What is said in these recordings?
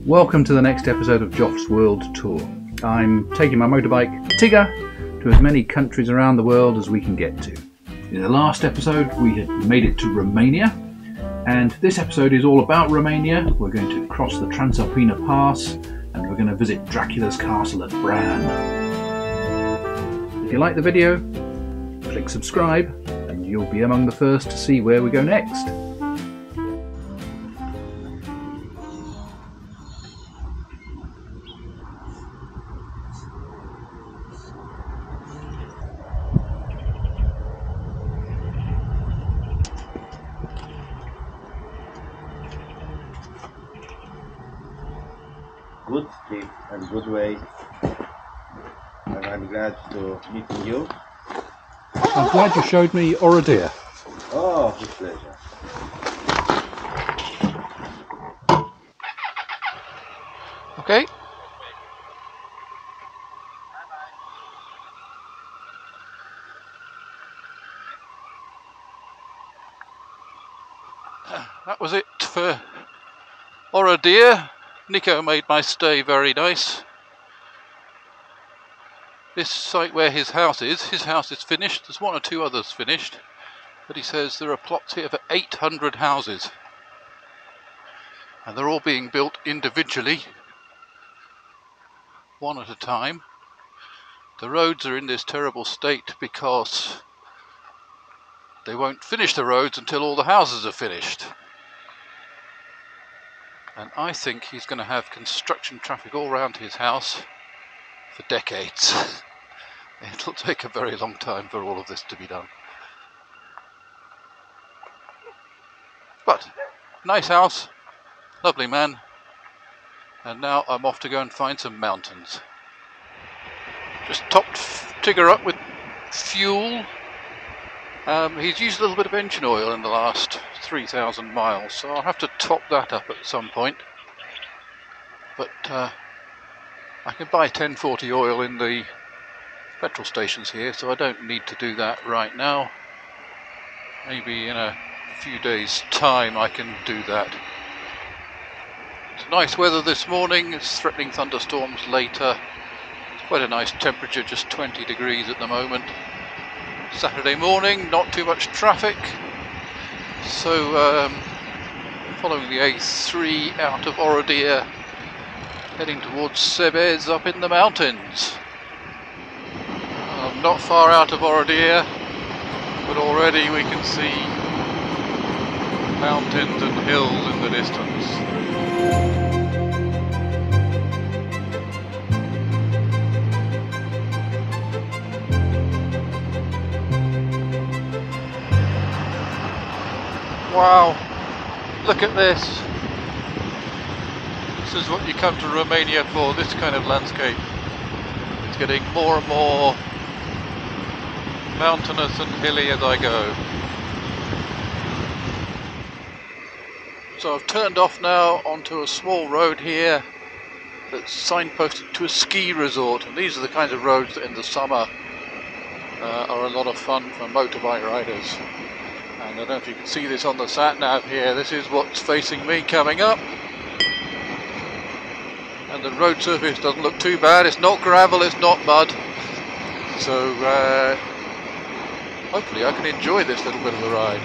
Welcome to the next episode of Joff's World Tour. I'm taking my motorbike, Tigger, to as many countries around the world as we can get to. In the last episode we had made it to Romania, and this episode is all about Romania. We're going to cross the Transalpina pass and we're going to visit Dracula's castle at Bran. If you like the video, click subscribe and you'll be among the first to see where we go next. Good trip and good way, and I'm glad to meet you. I'm glad you showed me Oradir. Oh, with pleasure. Okay. That was it for Oradir. Nico made my stay very nice. This site where his house is finished. There's one or two others finished, but he says there are plots here for 800 houses, and they're all being built individually, one at a time. The roads are in this terrible state because they won't finish the roads until all the houses are finished. And I think he's going to have construction traffic all around his house for decades. It'll take a very long time for all of this to be done. But, nice house, lovely man, and now I'm off to go and find some mountains. Just topped Tigger up with fuel. He's used a little bit of engine oil in the last 3,000 miles, so I'll have to top that up at some point. But I can buy 1040 oil in the petrol stations here, so I don't need to do that right now. Maybe in a few days' time I can do that. It's nice weather this morning. It's threatening thunderstorms later. It's quite a nice temperature, just 20 degrees at the moment. Saturday morning, not too much traffic, so following the A3 out of Oradir, heading towards Sebez up in the mountains. I'm not far out of Oradir, but already we can see mountains and hills in the distance. Wow, look at this. This is what you come to Romania for, this kind of landscape. It's getting more and more mountainous and hilly as I go. So I've turned off now onto a small road here that's signposted to a ski resort, and these are the kinds of roads that in the summer are a lot of fun for motorbike riders. And I don't know if you can see this on the sat nav here. This is what's facing me coming up, and the road surface doesn't look too bad. It's not gravel, it's not mud, so hopefully I can enjoy this little bit of a ride.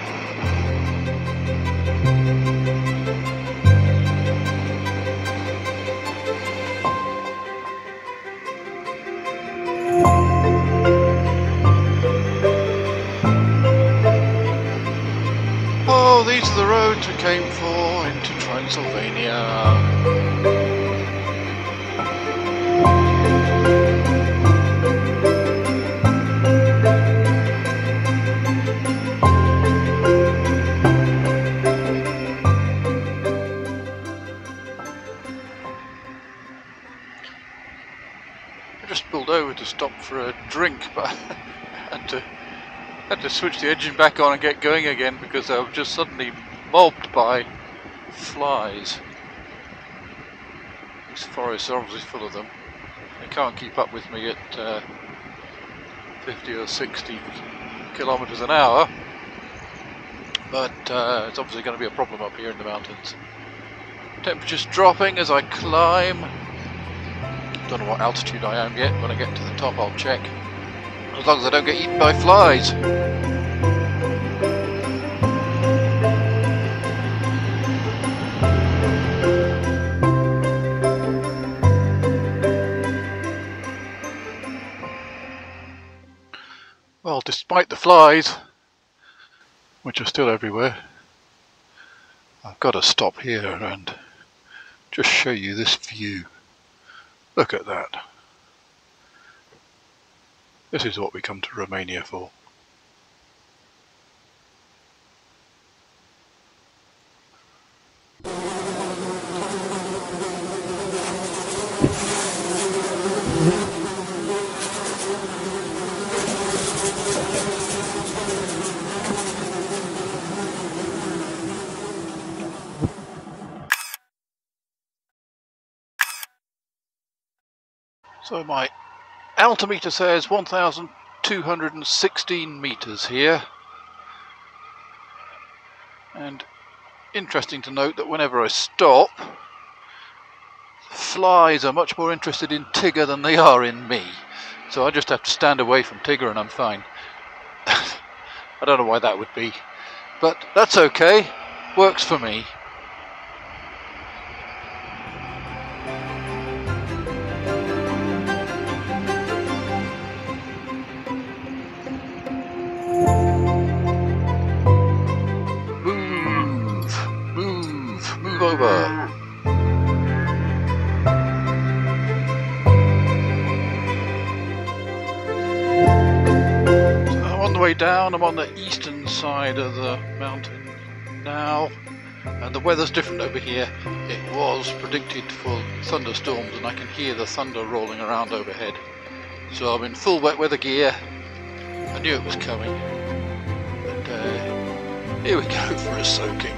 Oh, these are the roads we came for into Transalpina. I just pulled over to stop for a drink, but I had to switch the engine back on and get going again because I was just suddenly mobbed by flies. These forests are obviously full of them. They can't keep up with me at 50 or 60 kilometers an hour, but it's obviously going to be a problem up here in the mountains. Temperature's dropping as I climb. Don't know what altitude I am yet. When I get to the top I'll check. As long as I don't get eaten by flies. Well, despite the flies, which are still everywhere, I've got to stop here and just show you this view. Look at that. This is what we come to Romania for. So my altimeter says 1,216 meters here, and interesting to note that whenever I stop, flies are much more interested in Tigger than they are in me, so I just have to stand away from Tigger and I'm fine. I don't know why that would be, but that's okay, works for me. Move over. So I'm on the way down. I'm on the eastern side of the mountain now, and the weather's different over here. It was predicted for thunderstorms and I can hear the thunder rolling around overhead. So I'm in full wet weather gear. I knew it was coming. But here we go for a soaking.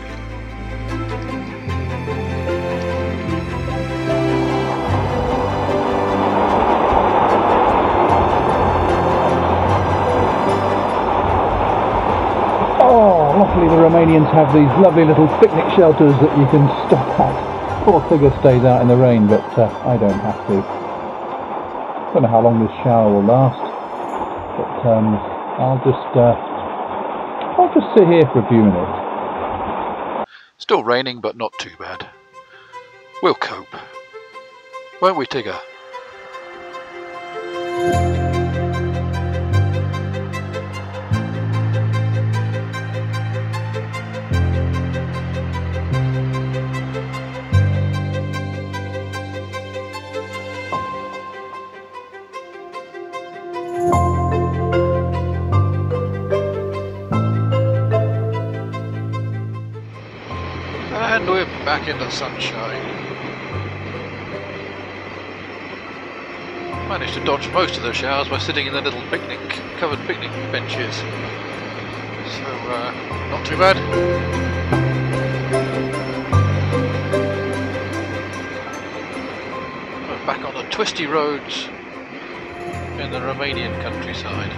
Oh, luckily the Romanians have these lovely little picnic shelters that you can stop at. Poor Tigger stays out in the rain, but I don't have to. Don't know how long this shower will last, but I'll just sit here for a few minutes. Still raining, but not too bad. We'll cope, won't we, Tigger? And we're back in the sunshine. Managed to dodge most of the showers by sitting in the little covered picnic benches. So, not too bad. We're back on the twisty roads in the Romanian countryside.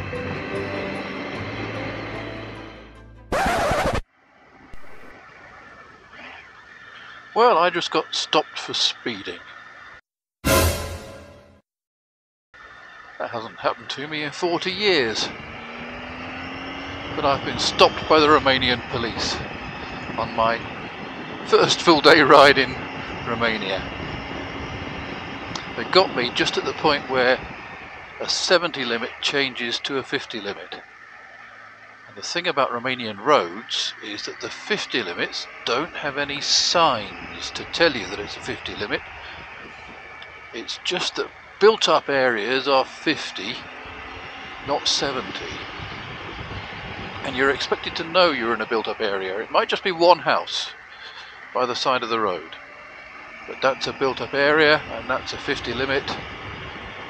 Well, I just got stopped for speeding. That hasn't happened to me in 40 years. But I've been stopped by the Romanian police on my first full day ride in Romania. They got me just at the point where a 70 limit changes to a 50 limit. The thing about Romanian roads is that the 50 limits don't have any signs to tell you that it's a 50 limit. It's just that built up areas are 50, not 70. And you're expected to know you're in a built up area. It might just be one house by the side of the road. But that's a built up area and that's a 50 limit,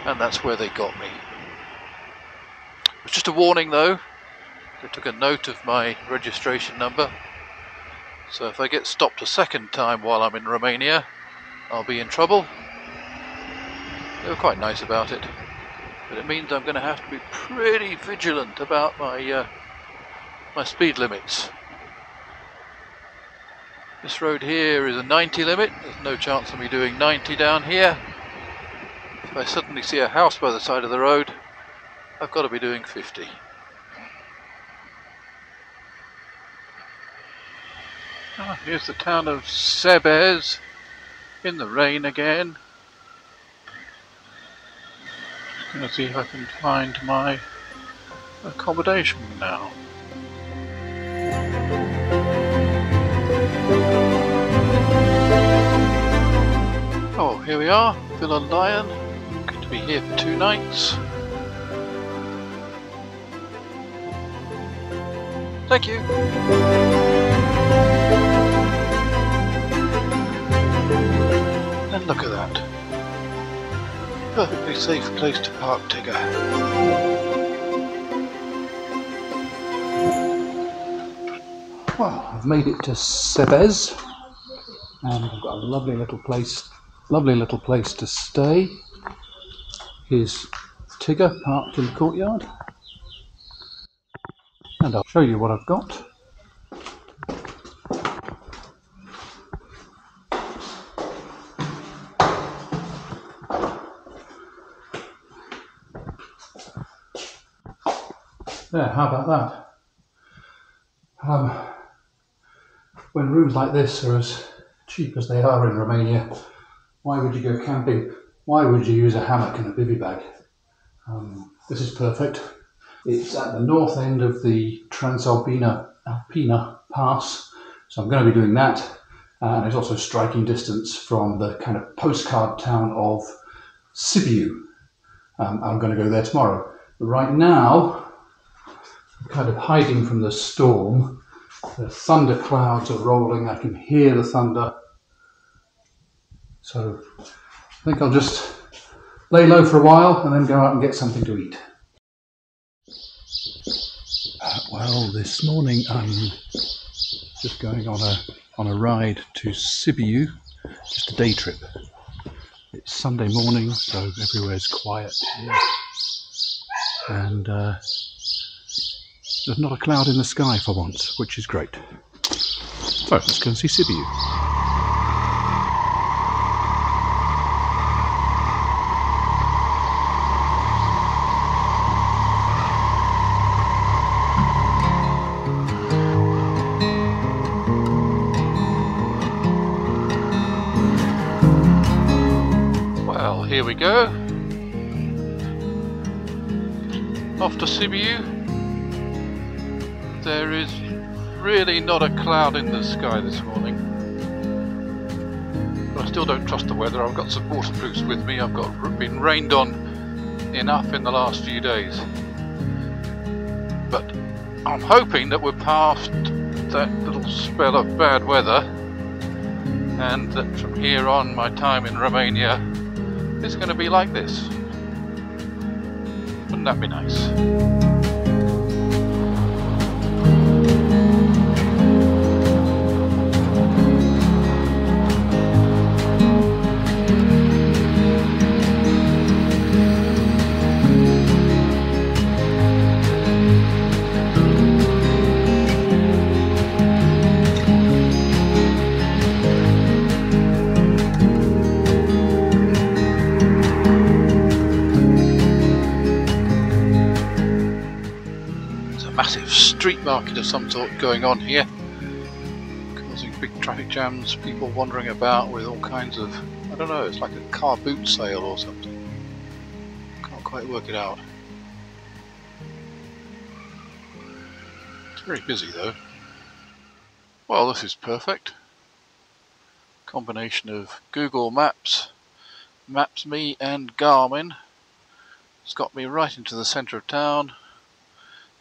and that's where they got me. It was just a warning though. They took a note of my registration number, so if I get stopped a second time while I'm in Romania, I'll be in trouble. They were quite nice about it, but it means I'm going to have to be pretty vigilant about my my speed limits. This road here is a 90 limit. There's no chance of me doing 90 down here. If I suddenly see a house by the side of the road, I've got to be doing 50. Here's the town of Sebez, in the rain again. Just going to see if I can find my accommodation now. Oh, here we are, Villa Lion. Going to be here for 2 nights. Thank you. And look at that. Perfectly safe place to park Tigger. Well, I've made it to Sebez, and I've got a lovely little place to stay. Here's Tigger parked in the courtyard, and I'll show you what I've got. There, how about that? When rooms like this are as cheap as they are in Romania, why would you go camping? Why would you use a hammock and a bivvy bag? This is perfect. It's at the north end of the Transalpina pass, so I'm going to be doing that. And it's also striking distance from the kind of postcard town of Sibiu. I'm going to go there tomorrow. But right now, I'm kind of hiding from the storm. The thunder clouds are rolling. I can hear the thunder. So I think I'll just lay low for a while and then go out and get something to eat. Well, this morning I'm just going on a ride to Sibiu, just a day trip. It's Sunday morning, so everywhere's quiet here, and there's not a cloud in the sky for once, which is great. So let's go and see Sibiu. Here we go. Off to Sibiu. There is really not a cloud in the sky this morning. But I still don't trust the weather. I've got some waterproofs with me. I've been rained on enough in the last few days. But I'm hoping that we're past that little spell of bad weather, and that from here on my time in Romania it's going to be like this. Wouldn't that be nice? Massive street market of some sort going on here, causing big traffic jams, people wandering about with all kinds of, I don't know, it's like a car boot sale or something. Can't quite work it out. It's very busy though. Well, this is perfect. Combination of Google Maps, Maps.me and Garmin. It's got me right into the centre of town,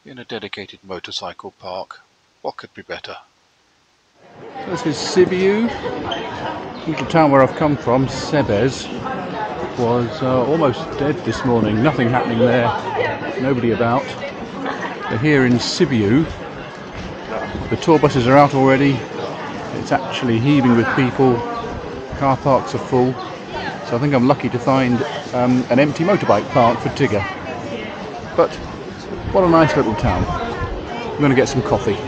in a dedicated motorcycle park. What could be better? This is Sibiu. The little town where I've come from, Sebez, was almost dead this morning. Nothing happening there, nobody about. But here in Sibiu, the tour buses are out already. It's actually heaving with people. Car parks are full. So I think I'm lucky to find an empty motorbike park for Tigger. But what a nice little town. I'm going to get some coffee.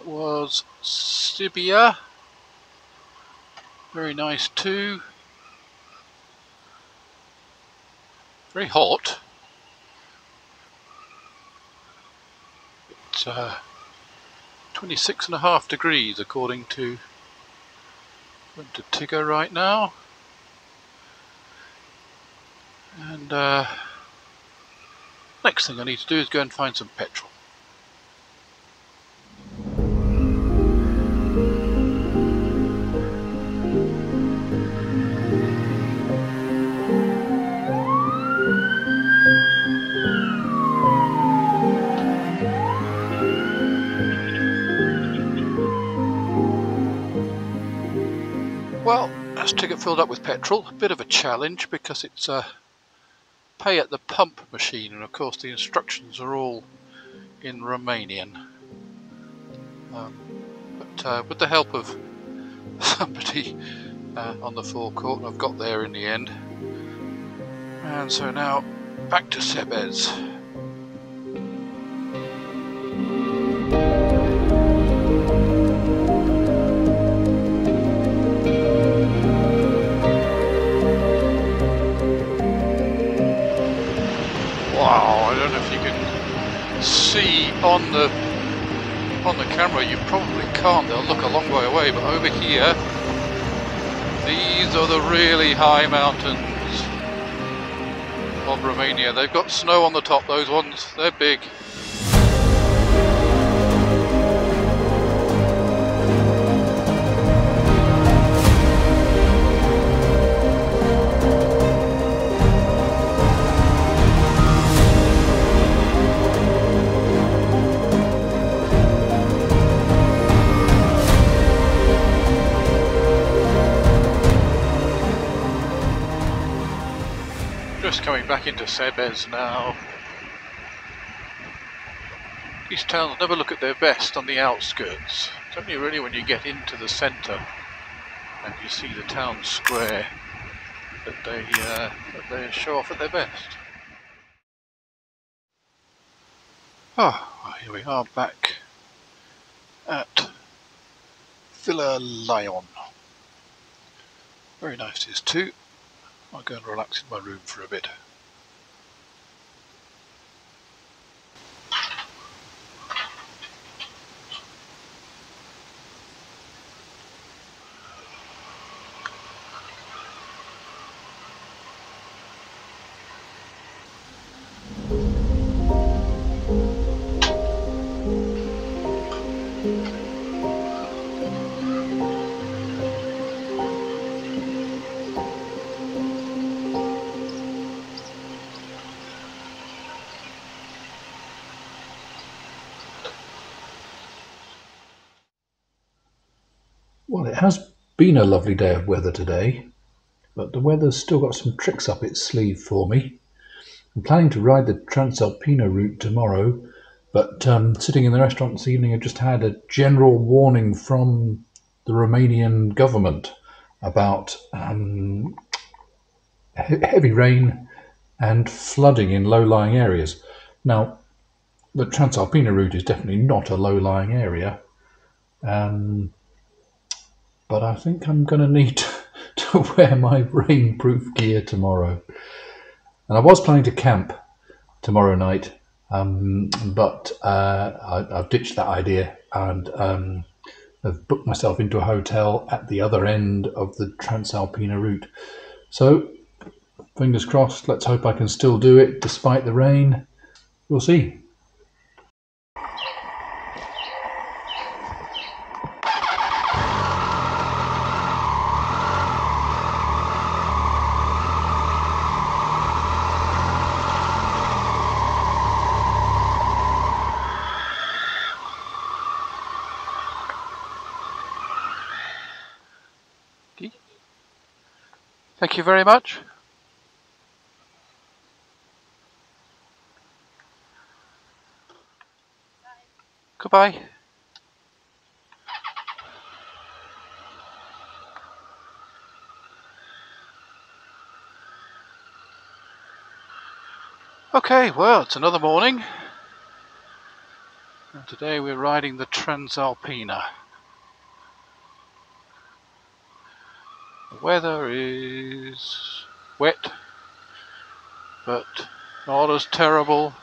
was Sibia. Very nice too. Very hot. It's 26.5 degrees according to Tigger right now. And next thing I need to do is go and find some petrol. Well, that's Tigger filled up with petrol. A bit of a challenge because it's a pay at the pump machine, and of course the instructions are all in Romanian. But with the help of somebody on the forecourt, I've got there in the end. And so now back to Sebez. Wow, I don't know if you can see on the camera. You probably can't, they'll look a long way away, but over here these are the really high mountains of Romania. They've got snow on the top, those ones, they're big. Just coming back into Sebez now. These towns never look at their best on the outskirts. It's only really when you get into the centre and you see the town square that they show off at their best. Ah, well, here we are back at Villa Lyon. Very nice it is too. I'll go and relax in my room for a bit. Well, it has been a lovely day of weather today, but the weather's still got some tricks up its sleeve for me. I'm planning to ride the Transalpina route tomorrow, but sitting in the restaurant this evening, I've just had a general warning from the Romanian government about heavy rain and flooding in low-lying areas. Now, the Transalpina route is definitely not a low-lying area, but I think I'm going to need to wear my rainproof gear tomorrow. And I was planning to camp tomorrow night, but I've ditched that idea and have booked myself into a hotel at the other end of the Transalpina route. So, fingers crossed, let's hope I can still do it despite the rain. We'll see. Thank you very much. Goodbye. Okay, well, it's another morning. Today we're riding the Transalpina. The weather is wet, but not as terrible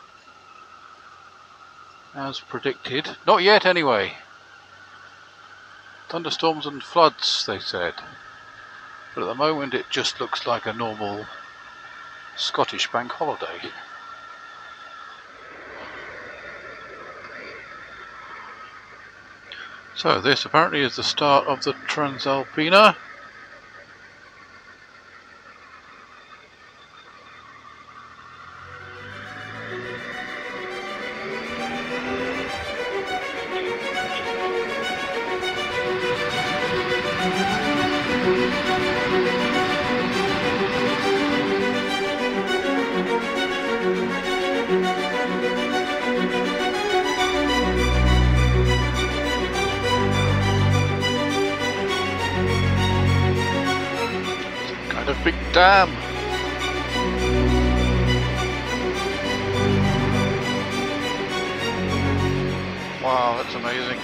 as predicted. Not yet anyway. Thunderstorms and floods, they said. But at the moment it just looks like a normal Scottish bank holiday. So this apparently is the start of the Transalpina. Kind of big dam. Wow, that's amazing.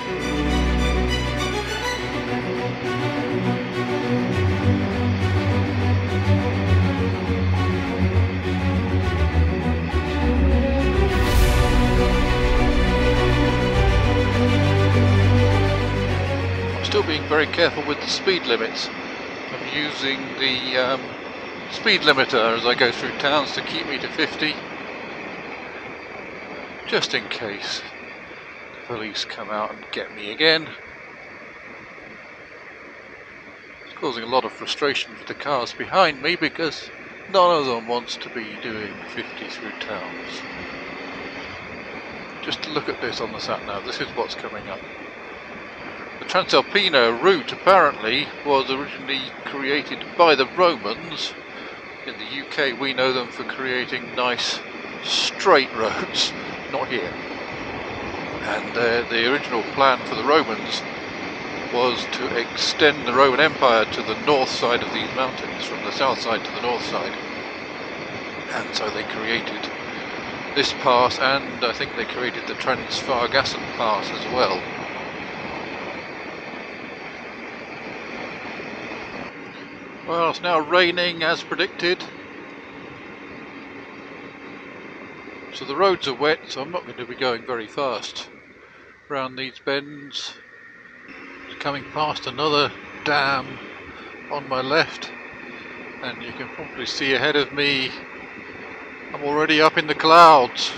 I'm still being very careful with the speed limits. I'm using the speed limiter as I go through towns to keep me to 50, just in case the police come out and get me again. It's causing a lot of frustration for the cars behind me because none of them wants to be doing 50 through towns. Just look at this on the sat-nav, this is what's coming up. The Transalpina route apparently was originally created by the Romans. In the UK we know them for creating nice straight roads, not here. And the original plan for the Romans was to extend the Roman Empire to the north side of these mountains, from the south side to the north side. And so they created this pass, and I think they created the Transalpina pass as well. Well, it's now raining as predicted. So the roads are wet, so I'm not going to be going very fast around these bends. Coming past another dam on my left, and you can probably see ahead of me I'm already up in the clouds.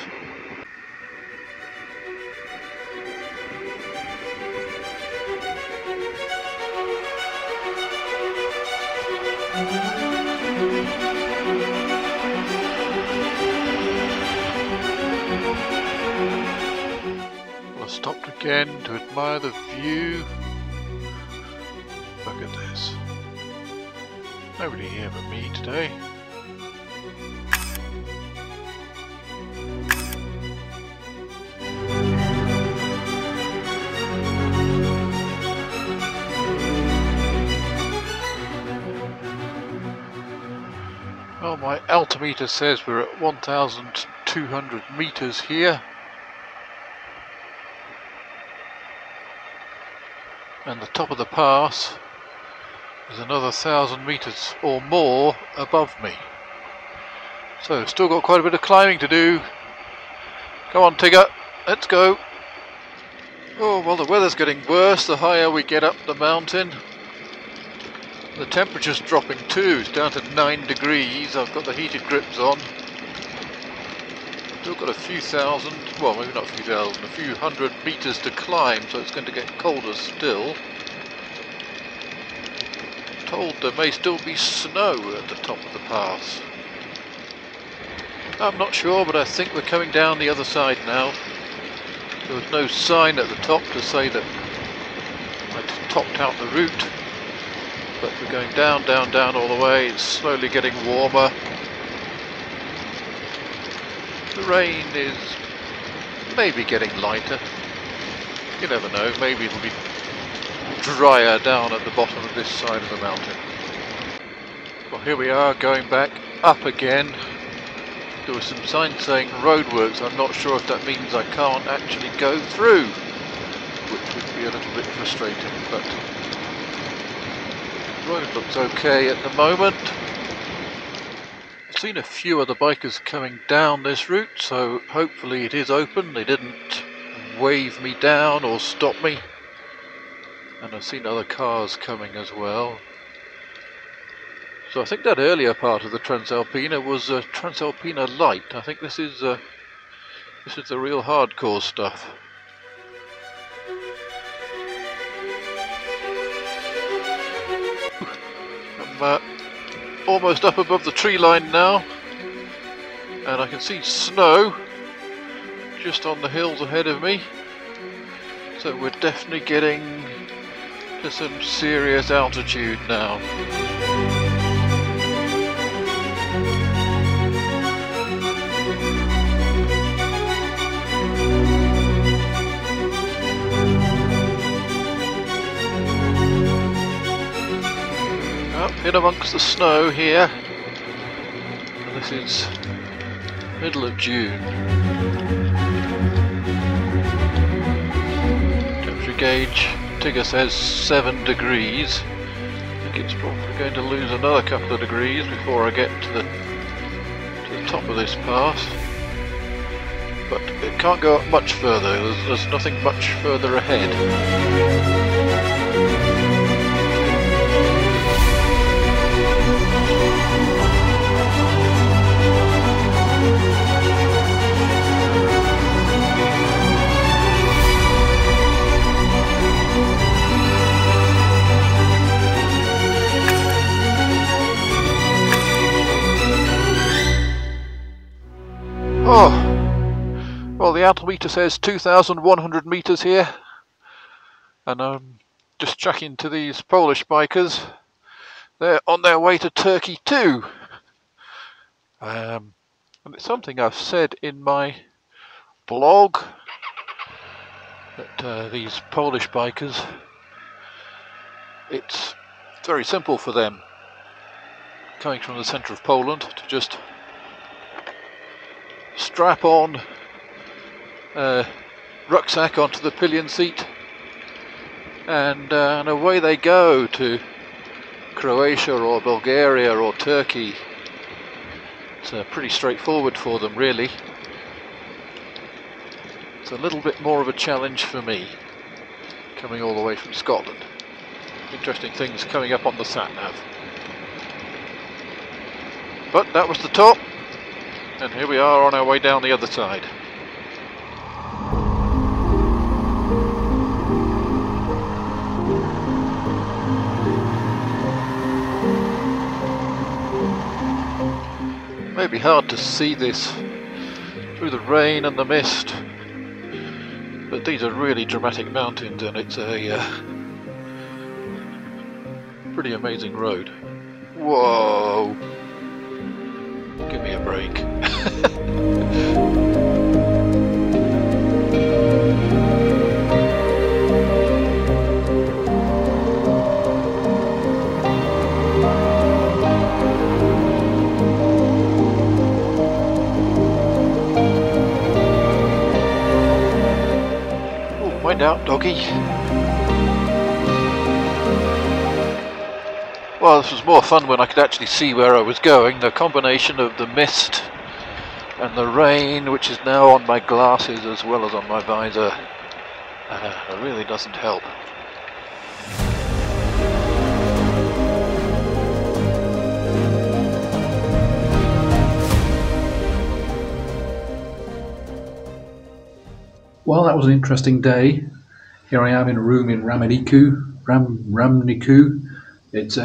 I stopped again to admire the view. Look at this. Nobody here but me today. Well, my altimeter says we're at 1,200 meters here. And the top of the pass is another 1,000 meters or more above me. So still got quite a bit of climbing to do. Come on, Tigger, let's go. Oh, well, the weather's getting worse the higher we get up the mountain. The temperature's dropping too, it's down to 9 degrees. I've got the heated grips on. Still got a few thousand, well maybe not a few thousand, a few hundred meters to climb, so it's going to get colder still. Told there may still be snow at the top of the pass. I'm not sure, but I think we're coming down the other side now. There was no sign at the top to say that I'd topped out the route, but we're going down, down, down all the way. It's slowly getting warmer. The rain is maybe getting lighter. You never know, maybe it'll be drier down at the bottom of this side of the mountain. Well, here we are going back up again. there was some signs saying roadworks. I'm not sure if that means I can't actually go through, which would be a little bit frustrating, but the road looks okay at the moment. I've seen a few other bikers coming down this route, so hopefully it is open. They didn't wave me down or stop me. And I've seen other cars coming as well. So I think that earlier part of the Transalpina was Transalpina Light. I think this is the real hardcore stuff. I'm almost up above the tree line now, and I can see snow just on the hills ahead of me. So we're definitely getting to some serious altitude now. In amongst the snow here, and this is middle of June. Temperature gauge, Tigger says 7 degrees. I think it's probably going to lose another couple of degrees before I get to the top of this pass. But it can't go up much further, there's nothing much further ahead. Oh, well, the altimeter says 2,100 meters here, and I'm just chatting to these Polish bikers. They're on their way to Turkey too, and it's something I've said in my blog, that these Polish bikers, it's very simple for them, coming from the centre of Poland, to just strap on a rucksack onto the pillion seat, and away they go to Croatia or Bulgaria or Turkey. It's pretty straightforward for them, really. It's a little bit more of a challenge for me, coming all the way from Scotland. Interesting things coming up on the sat-nav. But that was the top. And here we are on our way down the other side. It may be hard to see this through the rain and the mist, but these are really dramatic mountains, and it's a pretty amazing road. Whoa! Give me a break. Oh, wind out, doggy. Well, this was more fun when I could actually see where I was going. The combination of the mist and the rain, which is now on my glasses as well as on my visor, really doesn't help. Well, that was an interesting day. Here I am in a room in Ramniku. It's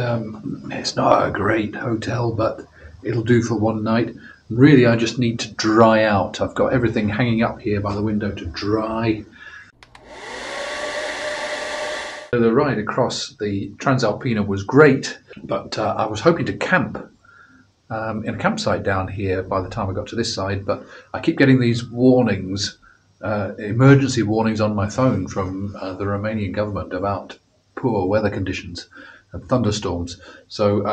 not a great hotel, but it'll do for one night. Really, I just need to dry out. I've got everything hanging up here by the window to dry. The ride across the Transalpina was great, but I was hoping to camp in a campsite down here by the time I got to this side, but I keep getting these warnings, emergency warnings on my phone from the Romanian government about poor weather conditions and thunderstorms. So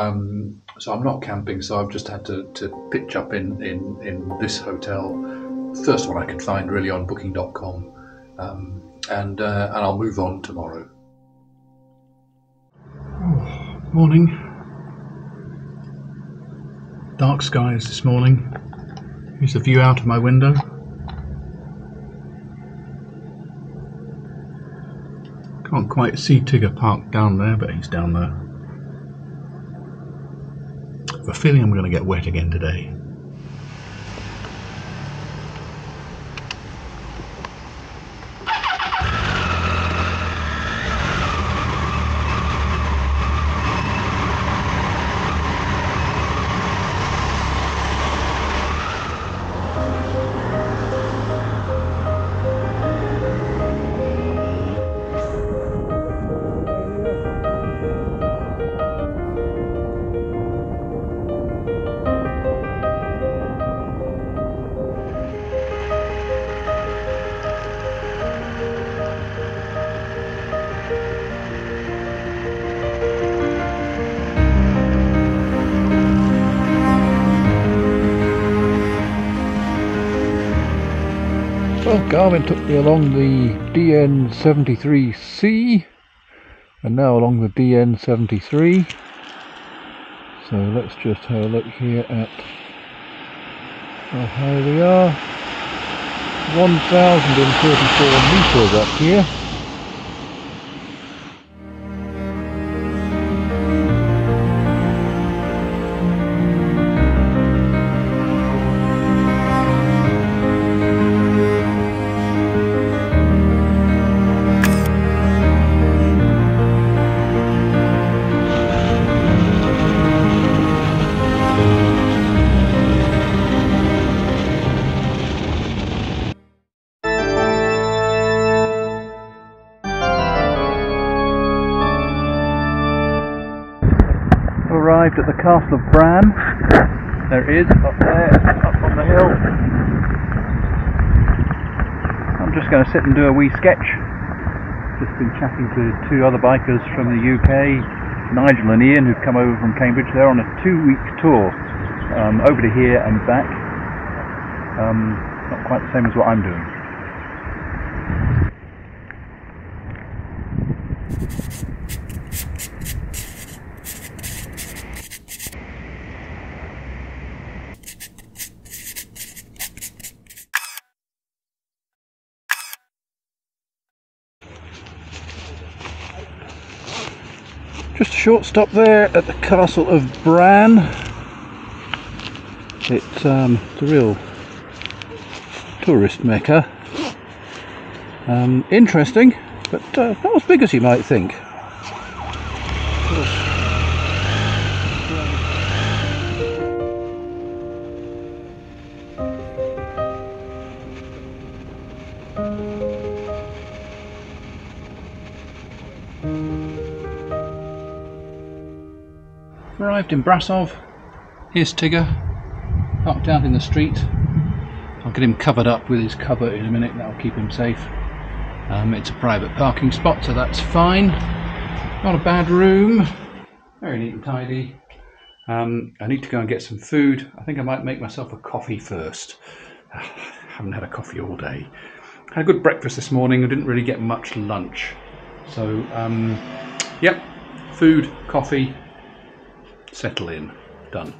So I'm not camping, so I've just had to pitch up in this hotel, first one I could find really on booking.com, and I'll move on tomorrow. Oh, morning. Dark skies this morning. Here's the view out of my window. Can't quite see Tigger parked down there, but he's down there. I have a feeling I'm going to get wet again today. Well, Garmin took me along the DN73C and now along the DN73. So let's just have a look here at how high we are. 1,034 meters up here. Arrived at the castle of Bran. There it is, up there, up on the hill. I'm just going to sit and do a wee sketch. Just been chatting to two other bikers from the UK, Nigel and Ian, who've come over from Cambridge. They're on a 2-week tour over to here and back. Not quite the same as what I'm doing. Just a short stop there at the castle of Bran. It's a real tourist mecca. Interesting, but not as big as you might think. Arrived in Brasov. Here's Tigger, parked out in the street. I'll get him covered up with his cover in a minute, that'll keep him safe. It's a private parking spot, so that's fine. Not a bad room, very neat and tidy. I need to go and get some food. I think I might make myself a coffee first. I haven't had a coffee all day. Had a good breakfast this morning, I didn't really get much lunch. So, yep, food, coffee, settle in, done.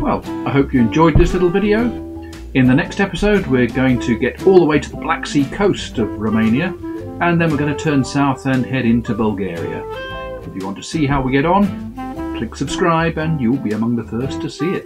Well, I hope you enjoyed this little video. In the next episode we're going to get all the way to the Black Sea coast of Romania, and then we're going to turn south and head into Bulgaria. If you want to see how we get on, click subscribe and you'll be among the first to see it.